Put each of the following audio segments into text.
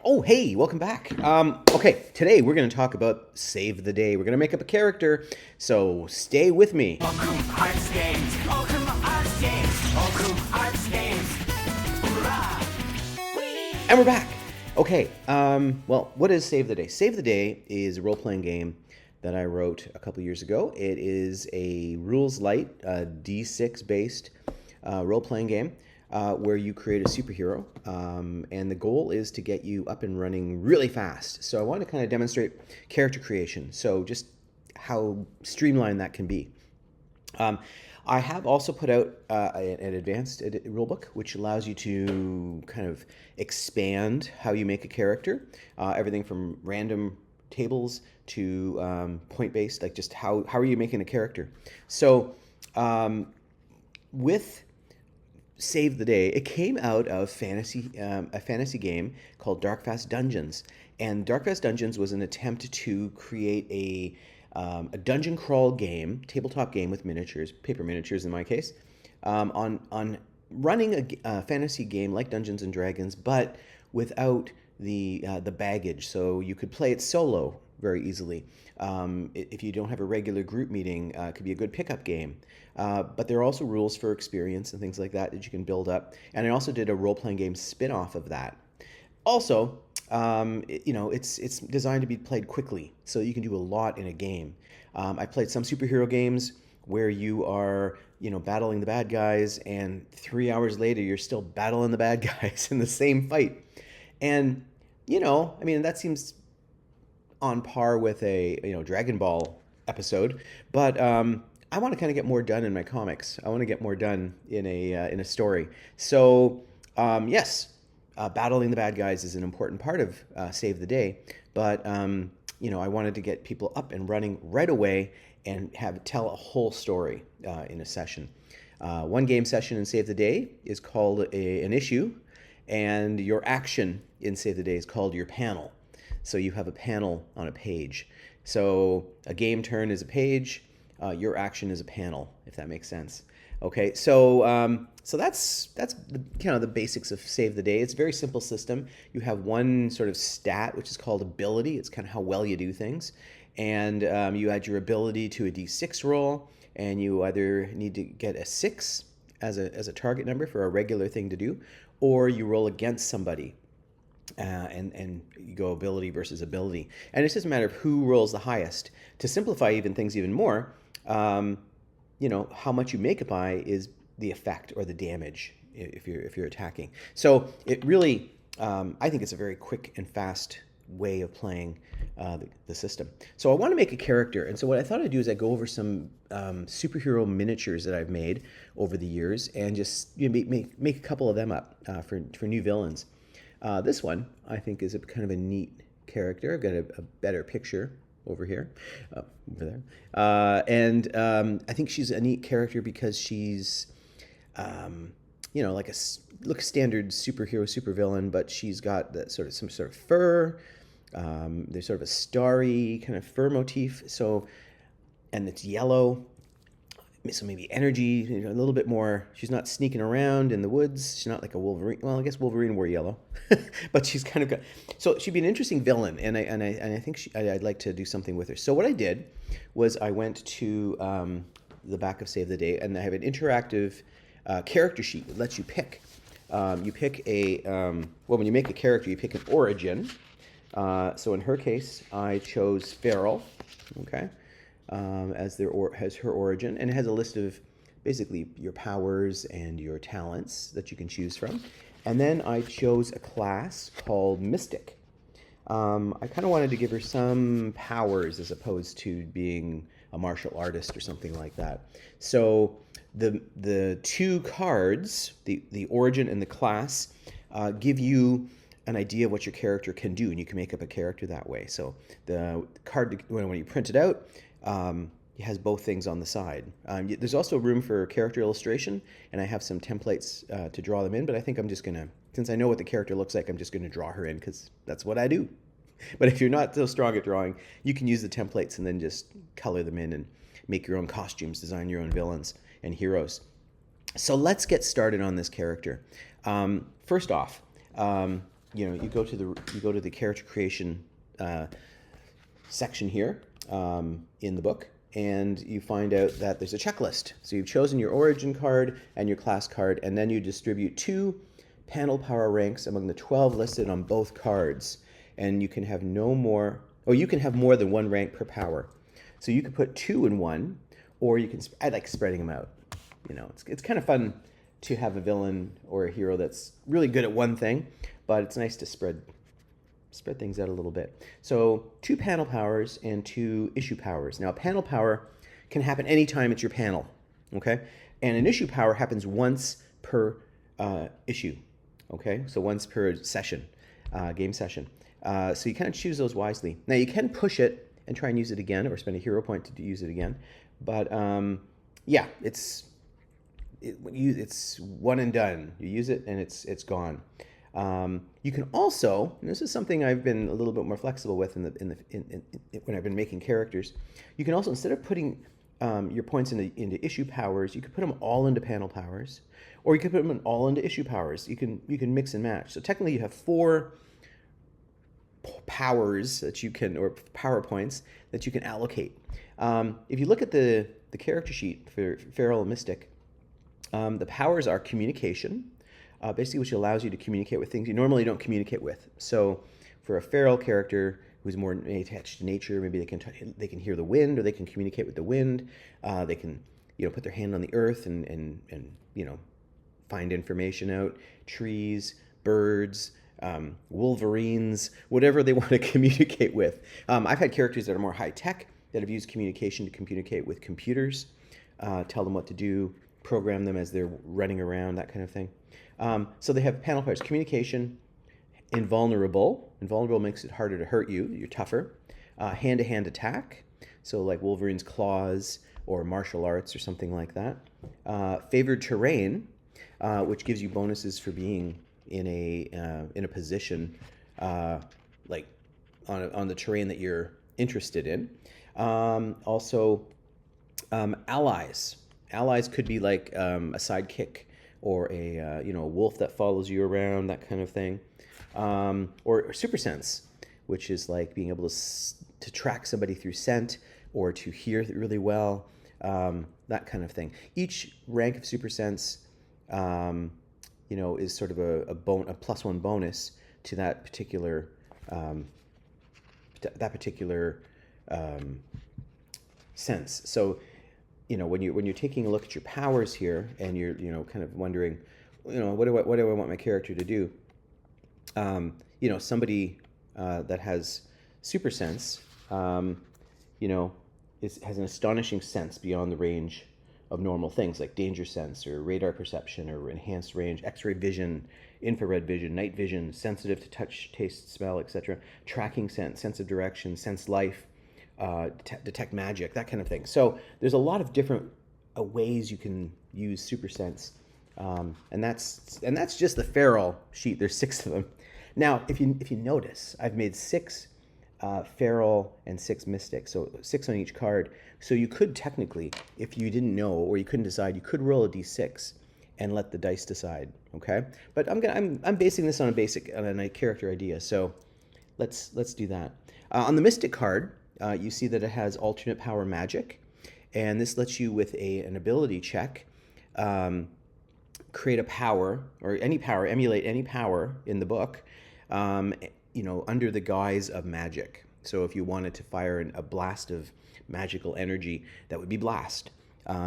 Oh, hey, welcome back. Okay, today we're going to talk about Save the Day. We're going to make up a character, so stay with me. Okum Arts Games. Okum Arts Games. Okum Arts Games. Hoorah! Whee! And we're back. Okay, well, what is Save the Day? Save the Day is a role playing game that I wrote a couple years ago. It is a rules light, D6 based role playing game. Where you create a superhero, and the goal is to get you up and running really fast. So I want to kind of demonstrate character creation, so just how streamlined that can be. I have also put out an advanced rulebook, which allows you to kind of expand how you make a character, everything from random tables to point-based, like just how are you making a character. So with Save the Day, it came out of a fantasy game called Darkfast Dungeons, and Darkfast Dungeons was an attempt to create a dungeon crawl game, tabletop game with miniatures, paper miniatures in my case, on running a fantasy game like Dungeons and Dragons, but without the baggage. So you could play it solo very easily. If you don't have a regular group meeting, it could be a good pickup game. But there are also rules for experience and things like that that you can build up. And I also did a role-playing game spin-off of that. Also, it's designed to be played quickly, so you can do a lot in a game. I played some superhero games where you are, battling the bad guys, and 3 hours later you're still battling the bad guys in the same fight. And, that seems on par with a Dragon Ball episode, but I want to kind of get more done in my comics. I want to get more done in a story. So yes, battling the bad guys is an important part of Save the Day, but I wanted to get people up and running right away and tell a whole story in a session. One game session in Save the Day is called an issue, and your action in Save the Day is called your panel. So you have a panel on a page. So a game turn is a page. Your action is a panel, if that makes sense. Okay, so that's the basics of Save the Day. It's a very simple system. You have one sort of stat, which is called ability. It's kind of how well you do things, and you add your ability to a D6 roll, and you either need to get a 6 as a target number for a regular thing to do, or you roll against somebody. And you go ability versus ability. And it's just a matter of who rolls the highest. To simplify things even more, how much you make it by is the effect or the damage if you're attacking. So it really, I think it's a very quick and fast way of playing the system. So I want to make a character, and so what I thought I'd do is I'd go over some superhero miniatures that I've made over the years, and just make a couple of them up for new villains. This one, I think, is a kind of a neat character. I've got a better picture over here, over there. I think she's a neat character because she's, like a standard superhero, supervillain, but she's got some sort of fur. There's sort of a starry kind of fur motif. So, and it's yellow. So maybe energy, a little bit more. She's not sneaking around in the woods. She's not like a Wolverine. Well, I guess Wolverine wore yellow, but she's kind of got. So she'd be an interesting villain, and I think I'd like to do something with her. So what I did was I went to the back of Save the Day, and I have an interactive character sheet that lets you pick. You pick when you make a character, you pick an origin. So in her case, I chose Feral. Okay. As her origin, and it has a list of basically your powers and your talents that you can choose from. And then I chose a class called Mystic. I kind of wanted to give her some powers as opposed to being a martial artist or something like that. So the two cards, the origin and the class, give you an idea of what your character can do, and you can make up a character that way. So the card, when you print it out, it has both things on the side. There's also room for character illustration, and I have some templates to draw them in, but I think I'm just going to, since I know what the character looks like, I'm just going to draw her in because that's what I do. But if you're not so strong at drawing, you can use the templates and then just color them in and make your own costumes, design your own villains and heroes. So let's get started on this character. First off, you go to the character creation section here in the book, and you find out that there's a checklist. So you've chosen your origin card and your class card, and then you distribute 2 panel power ranks among the 12 listed on both cards, and you can have you can have more than 1 rank per power. So you could put 2 in one, or you can. I like spreading them out. It's kind of fun to have a villain or a hero that's really good at one thing, but it's nice to spread things out a little bit. So 2 panel powers and 2 issue powers. Now, a panel power can happen anytime it's your panel, okay? And an issue power happens once per issue, okay? So once per session, game session. So you kind of choose those wisely. Now, you can push it and try and use it again, or spend a hero point to use it again. But yeah, it's one and done. You use it and it's gone. You can also, and this is something I've been a little bit more flexible with when I've been making characters. You can also, instead of putting your points into issue powers, you could put them all into panel powers, or you could put them all into issue powers. You can mix and match. So technically, you have 4 powers that you can, or power points that you can allocate. If you look at the character sheet for Feral and Mystic, the powers are communication, basically, which allows you to communicate with things you normally don't communicate with. So for a feral character who's more attached to nature, maybe they can hear the wind, or they can communicate with the wind. They can put their hand on the earth and find information out, trees, birds, wolverines, whatever they want to communicate with. I've had characters that are more high tech that have used communication to communicate with computers, tell them what to do, program them as they're running around, that kind of thing. So they have panel powers: communication, invulnerable. Invulnerable makes it harder to hurt you. You're tougher. Hand-to-hand attack, so like Wolverine's claws or martial arts or something like that. Favored terrain, which gives you bonuses for being in a position like on the terrain that you're interested in. Also, allies. Allies could be like a sidekick, or a wolf that follows you around, that kind of thing, or super sense, which is like being able to track somebody through scent, or to hear really well, that kind of thing. Each rank of super sense, is sort of a +1 bonus to that particular sense. So, when you're taking a look at your powers here, and you're kind of wondering, what do I want my character to do? Somebody that has super sense, has an astonishing sense beyond the range of normal things, like danger sense, or radar perception, or enhanced range, X-ray vision, infrared vision, night vision, sensitive to touch, taste, smell, etc., tracking sense of direction, sense life, detect magic, that kind of thing. So there's a lot of different ways you can use super sense, and that's just the feral sheet. There's 6 of them. Now, if you notice, I've made 6 feral and 6 mystic, so 6 on each card. So you could technically, if you didn't know or you couldn't decide, you could roll a d6 and let the dice decide. Okay, but I'm basing this on a character idea. So let's do that. On the mystic card, you see that it has alternate power magic, and this lets you, with an ability check, create a power, or any power, emulate any power in the book, under the guise of magic. So if you wanted to fire a blast of magical energy, that would be blast.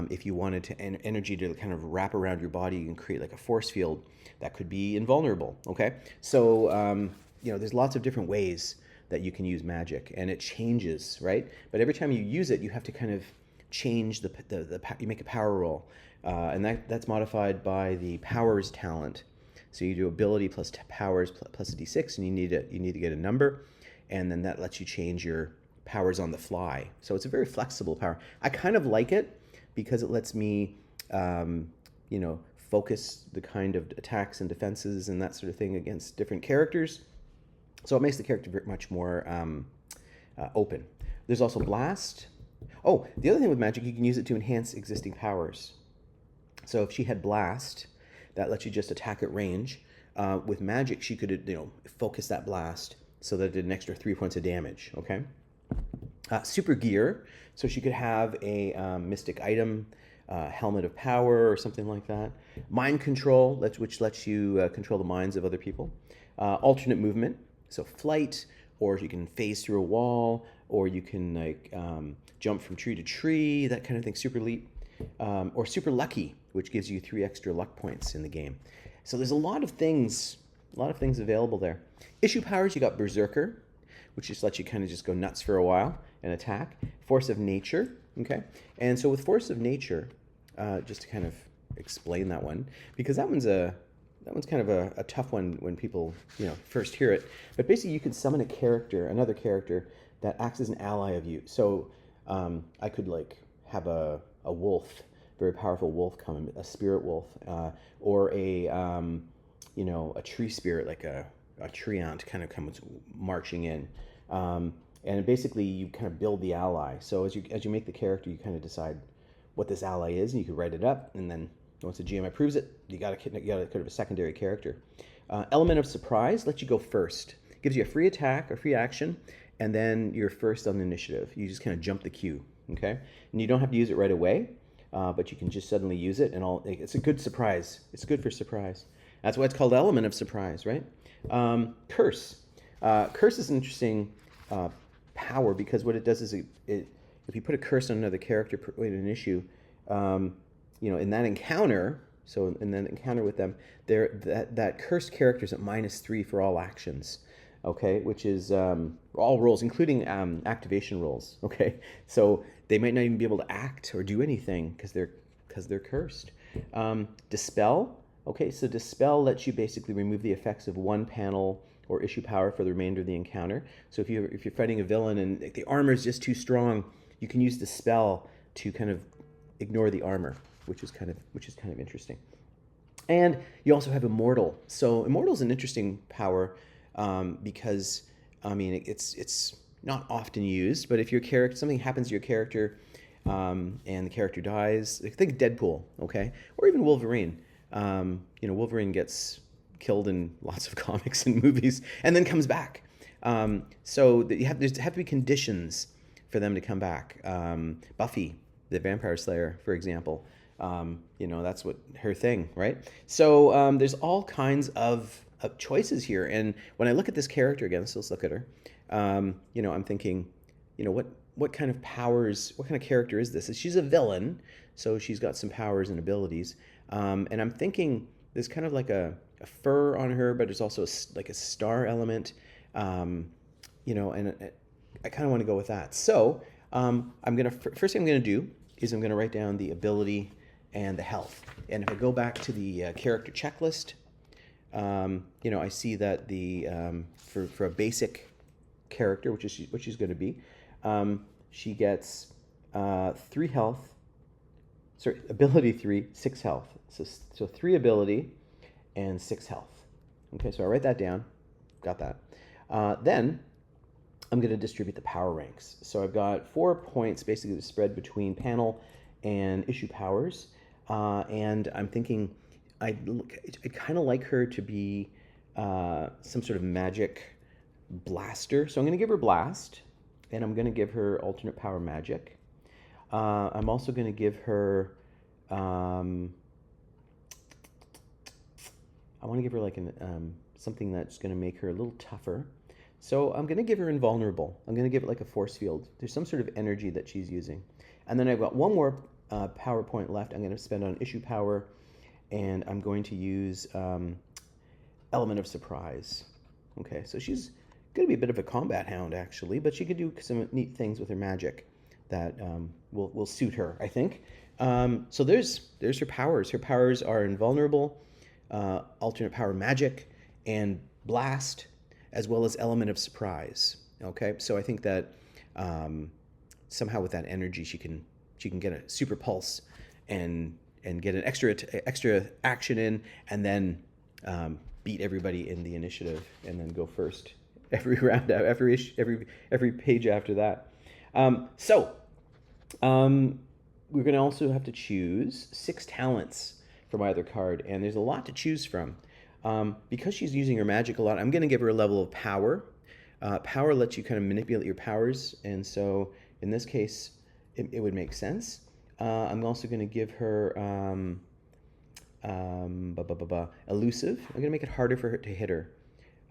If you wanted energy to kind of wrap around your body and create like a force field, that could be invulnerable. Okay, so there's lots of different ways that you can use magic, and it changes, right? But every time you use it, you have to kind of change you make a power roll, and that's modified by the powers talent. So you do ability plus powers plus a d6, and you need to get a number, and then that lets you change your powers on the fly. So it's a very flexible power. I kind of like it because it lets me, focus the kind of attacks and defenses and that sort of thing against different characters. So it makes the character very much more open. There's also blast. Oh, the other thing with magic, you can use it to enhance existing powers. So if she had blast, that lets you just attack at range. with magic, she could, focus that blast so that it did an extra 3 points of damage. Okay. Super gear, so she could have a mystic item, helmet of power, or something like that. Mind control, which lets you control the minds of other people. Alternate movement, so flight, or you can phase through a wall, or you can jump from tree to tree, that kind of thing. Super leap, or super lucky, which gives you 3 extra luck points in the game. So there's a lot of things available there. Issue powers, you got Berserker, which just lets you kind of just go nuts for a while and attack. Force of Nature, okay? And so with Force of Nature, just to kind of explain that one, because that one's kind of a tough one when people, first hear it. But basically you could summon another character that acts as an ally of you. So I could have a wolf, very powerful wolf come, a spirit wolf, or a tree spirit, like a treant kind of comes marching in. And basically you kind of build the ally. So as you make the character, you kind of decide what this ally is, and you can write it up, and then once the GM approves it, you got kind of a secondary character. Element of Surprise lets you go first. Gives you a free attack, a free action, and then you're first on the initiative. You just kind of jump the queue, okay? And you don't have to use it right away, but you can just suddenly use it, and it's a good surprise. It's good for surprise. That's why it's called Element of Surprise, right? Curse. Curse is an interesting power, because what it does is if you put a curse on another character in an issue, in that encounter, so in that encounter with them, that cursed character is at -3 for all actions, okay, which is all rolls, including activation rolls, okay? So they might not even be able to act or do anything because they're cursed. Dispel, okay, so Dispel lets you basically remove the effects of one panel or issue power for the remainder of the encounter. So if you're fighting a villain and the armor is just too strong, you can use Dispel to kind of ignore the armor, which is kind of interesting. And you also have Immortal. So Immortal is an interesting power because it's not often used, but if something happens to your character and the character dies, think Deadpool, okay, or even Wolverine. Wolverine gets killed in lots of comics and movies and then comes back. So there have to be conditions for them to come back. Buffy, the Vampire Slayer, for example, that's what her thing, right? So there's all kinds of choices here. And when I look at this character again, so let's look at her. I'm thinking, what kind of powers, what kind of character is this? She's a villain, so she's got some powers and abilities. And I'm thinking there's kind of like a fur on her, but there's also like a star element, and I kind of want to go with that. So first thing I'm gonna do is I'm gonna write down the ability and the health. And if I go back to the character checklist, I see that the for a basic character, which is what she's going to be, she gets 3 health. Sorry, ability 3, 6 health. So 3 ability and 6 health. Okay, so I write that down. Got that. Then I'm going to distribute the power ranks. So I've got 4 points basically spread between panel and issue powers, and I'm thinking I kind of like her to be some sort of magic blaster. So I'm going to give her blast, and I'm going to give her alternate power magic. I'm also going to give her I want to give her like something that's going to make her a little tougher. So I'm going to give her invulnerable. I'm going to give it like a force field. There's some sort of energy that she's using. And then I've got one more power point left. I'm going to spend on issue power, and I'm going to use Element of Surprise. Okay, so she's going to be a bit of a combat hound, actually, but she could do some neat things with her magic that will suit her, I think. So there's her powers. Her powers are invulnerable, alternate power magic, and blast, as well as Element of Surprise. Okay, so I think that somehow with that energy, she can get a super pulse and get an extra action in, and then beat everybody in the initiative, and then go first every round, every page after that. We're going to also have to choose 6 talents from either card, and there's a lot to choose from. Because she's using her magic a lot, I'm going to give her a level of power. Power lets you kind of manipulate your powers, and so in this case, it would make sense. I'm also going to give her elusive. I'm going to make it harder for her to hit her.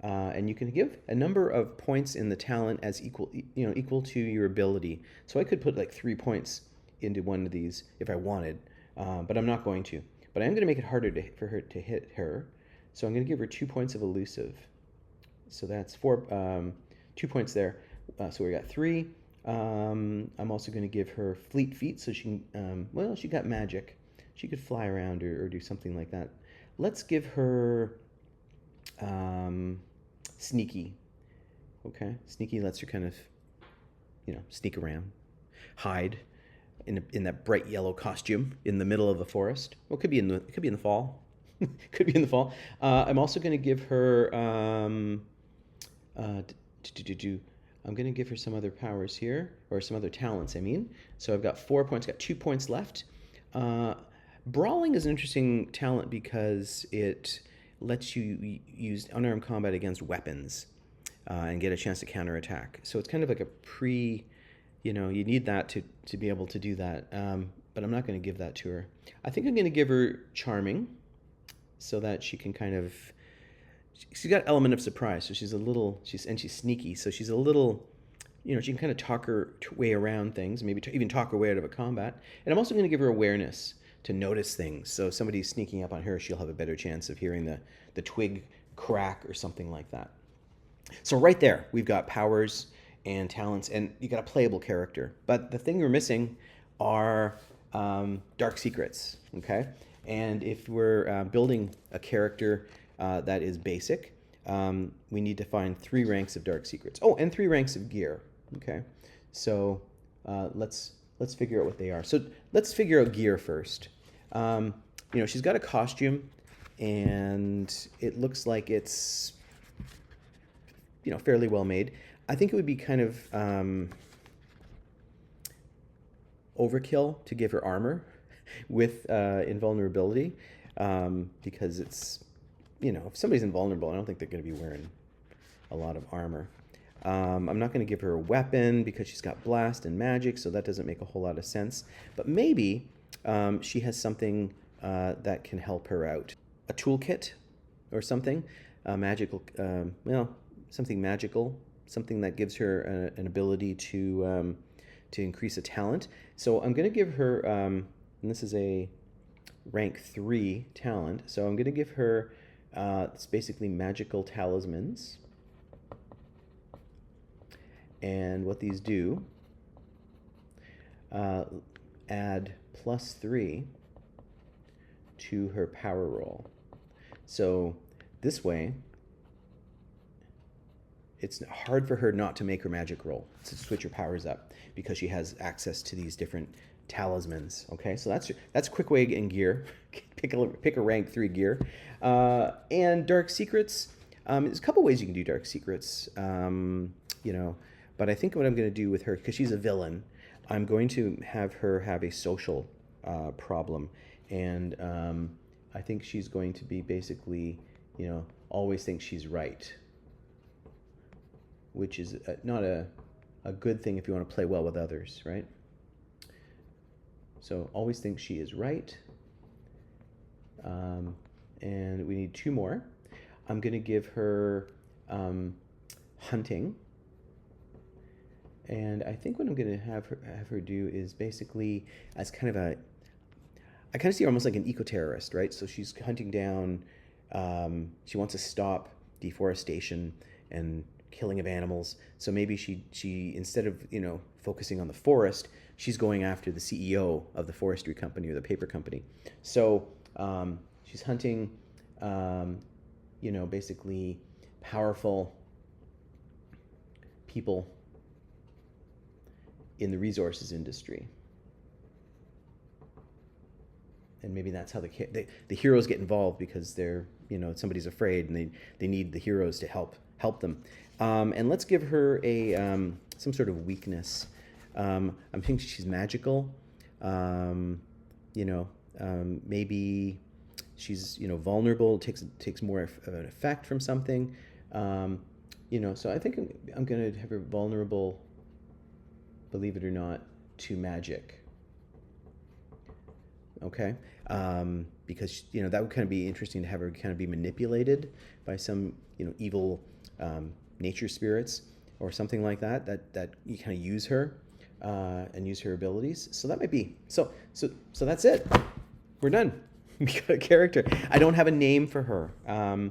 And you can give a number of points in the talent as equal to your ability. So I could put like 3 points into one of these if I wanted, but I'm not going to. But I'm going to make it harder for her to hit her. So I'm going to give her 2 points of elusive. So that's 2 points there. So we got 3. I'm also going to give her fleet feet, so she can, she got magic. She could fly around or do something like that. Let's give her sneaky. Okay, sneaky lets her kind of, sneak around, hide in that bright yellow costume in the middle of the forest. Well, it could be in the fall. Could be in the fall. I'm also going to give her I'm going to give her some other powers here, or some other talents, I mean. So I've got 4 points, got 2 points left. Brawling is an interesting talent because it lets you use unarmed combat against weapons and get a chance to counterattack. So it's kind of like you need that to be able to do that. But I'm not going to give that to her. I think I'm going to give her charming so that she can kind of... She's got element of surprise, so she's sneaky, so she's a little, she can kind of talk her way around things, maybe even talk her way out of a combat. And I'm also going to give her awareness to notice things. So if somebody's sneaking up on her, she'll have a better chance of hearing the twig crack or something like that. So right there, we've got powers and talents, and you got a playable character. But the thing we're missing are dark secrets, okay? And if we're building a character that is basic, we need to find 3 ranks of dark secrets. Oh, and 3 ranks of gear. Okay, so let's figure out what they are. So let's figure out gear first. She's got a costume, and it looks like it's fairly well made. I think it would be kind of overkill to give her armor with invulnerability, because it's if somebody's invulnerable, I don't think they're going to be wearing a lot of armor. I'm not going to give her a weapon because she's got blast and magic, so that doesn't make a whole lot of sense. But maybe she has something that can help her out. A toolkit or something, magical, something magical, something that gives her an ability to increase a talent. So I'm going to give her, and this is a rank 3 talent, so I'm going to give her it's basically magical talismans. And what these do, add +3 to her power roll. So this way, it's hard for her not to make her magic roll, to switch her powers up, because she has access to these different talismans. Okay, so that's quick way in gear. Pick a rank 3 gear. And dark secrets. There's a couple ways you can do dark secrets. But I think what I'm going to do with her, because she's a villain, I'm going to have her have a social problem, and I think she's going to be basically, always think she's right, which is not a good thing if you want to play well with others, right? So always think she is right. And we need 2 more. I'm going to give her hunting. And I think what I'm going to have her do is basically as kind of I kind of see her almost like an eco-terrorist, right? So she's hunting down, she wants to stop deforestation and killing of animals. So maybe she instead of, focusing on the forest, she's going after the CEO of the forestry company or the paper company. So she's hunting, basically powerful people in the resources industry. And maybe that's how the heroes get involved, because they're, somebody's afraid and they need the heroes to help them. And let's give her a some sort of weakness. I'm thinking she's magical. Maybe she's vulnerable, takes more of an effect from something. So I think I'm going to have her vulnerable, believe it or not, to magic. Okay, because that would kind of be interesting to have her kind of be manipulated by some evil nature spirits or something like that. That you kind of use her and use her abilities. So that might be so that's it. We're done. We got a character. I don't have a name for her, a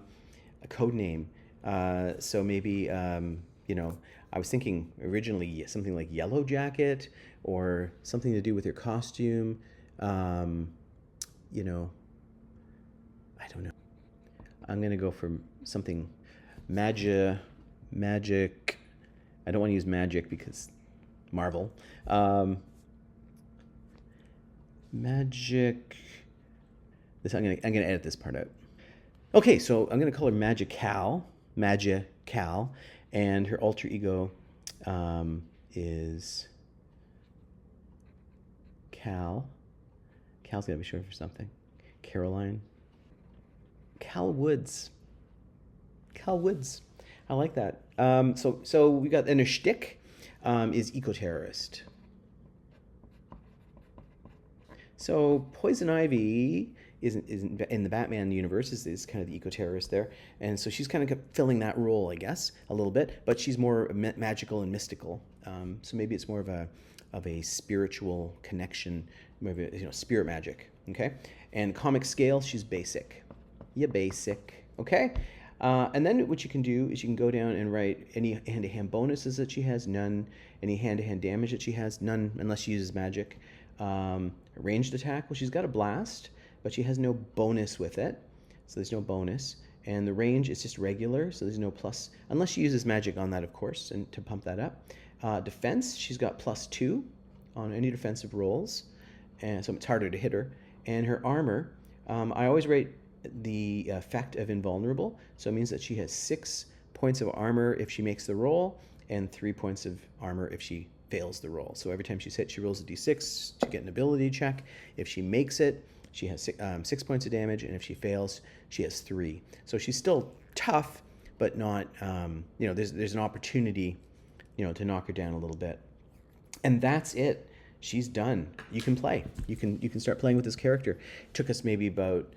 code name. So maybe I was thinking originally something like Yellow Jacket or something to do with her costume. I don't know. I'm going to go for something magic. I don't want to use magic because Marvel. Magic. I'm going to edit this part out. Okay, so I'm going to call her Magical, and her alter ego is Cal. Cal's got to be short for something. Caroline. Cal Woods. I like that. So we got, and her shtick is eco-terrorist. So Poison Ivy is in the Batman universe is kind of the eco-terrorist there, and so she's kind of filling that role, I guess, a little bit, but she's more magical and mystical. So maybe it's more of a spiritual connection, maybe spirit magic. Okay, and comic scale, she's basic. Basic. Okay. And then what you can do is you can go down and write any hand-to-hand bonuses that she has, none. Any hand-to-hand damage that she has, none, unless she uses magic. Ranged attack, well, she's got a blast, but she has no bonus with it, so there's no bonus. And the range is just regular, so there's no plus, unless she uses magic on that, of course, and to pump that up. Defense, she's got +2 on any defensive rolls, and so it's harder to hit her. And her armor, I always rate the effect of invulnerable, so it means that she has 6 points of armor if she makes the roll, and 3 points of armor if she fails the roll. So every time she's hit, she rolls a d6 to get an ability check. If she makes it, she has 6 points of damage, and if she fails, she has 3. So she's still tough, but not, there's an opportunity, to knock her down a little bit. And that's it. She's done. You can play. You can start playing with this character. It took us maybe about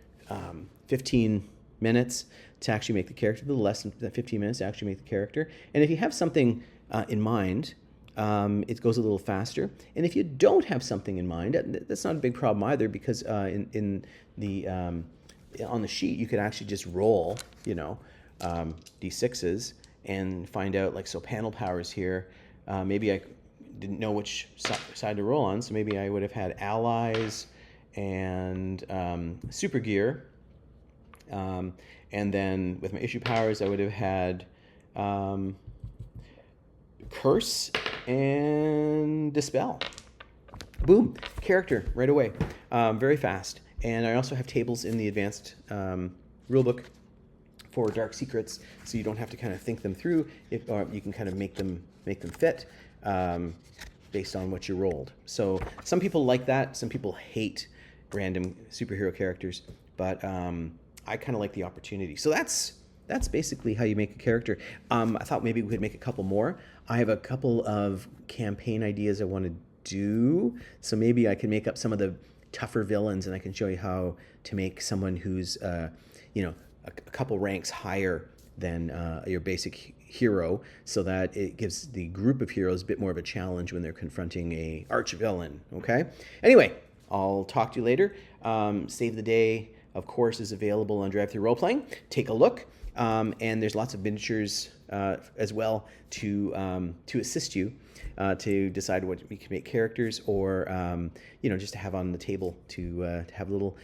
15 minutes to actually make the character, a little less than 15 minutes to actually make the character. And if you have something in mind, it goes a little faster. And if you don't have something in mind, that's not a big problem either, because on the sheet you could actually just roll, d6s and find out, so panel powers here. Maybe I didn't know which side to roll on, so maybe I would have had allies and super gear. And then with my issue powers, I would have had curse and dispel. Boom, character right away, very fast. And I also have tables in the advanced rulebook for dark secrets, so you don't have to kind of think them through. Or you can kind of make them fit based on what you rolled. So some people like that. Some people hate random superhero characters, but I kind of like the opportunity. So that's basically how you make a character. I thought maybe we could make a couple more. I have a couple of campaign ideas I want to do, so maybe I can make up some of the tougher villains, and I can show you how to make someone who's a couple ranks higher than your basic hero, so that it gives the group of heroes a bit more of a challenge when they're confronting a arch villain. Okay. Anyway, I'll talk to you later. Save the Day, of course, is available on Drive Thru Roleplaying. Take a look, and there's lots of miniatures as well to assist you to decide what we can make characters, or just to have on the table to have little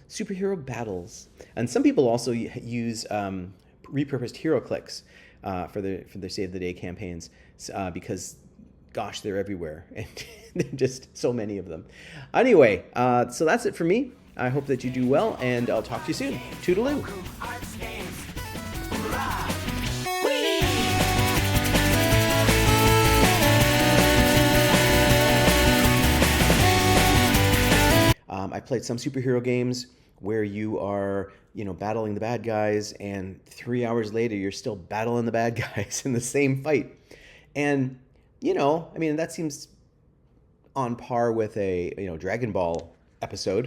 superhero battles. And some people also use repurposed hero clicks for their Save the Day campaigns, because gosh, they're everywhere, and there are just so many of them. Anyway, so that's it for me. I hope that you do well, and I'll talk to you soon. Toodaloo. I played some superhero games where you are, battling the bad guys, and 3 hours later you're still battling the bad guys in the same fight. And I mean, that seems on par with a Dragon Ball episode,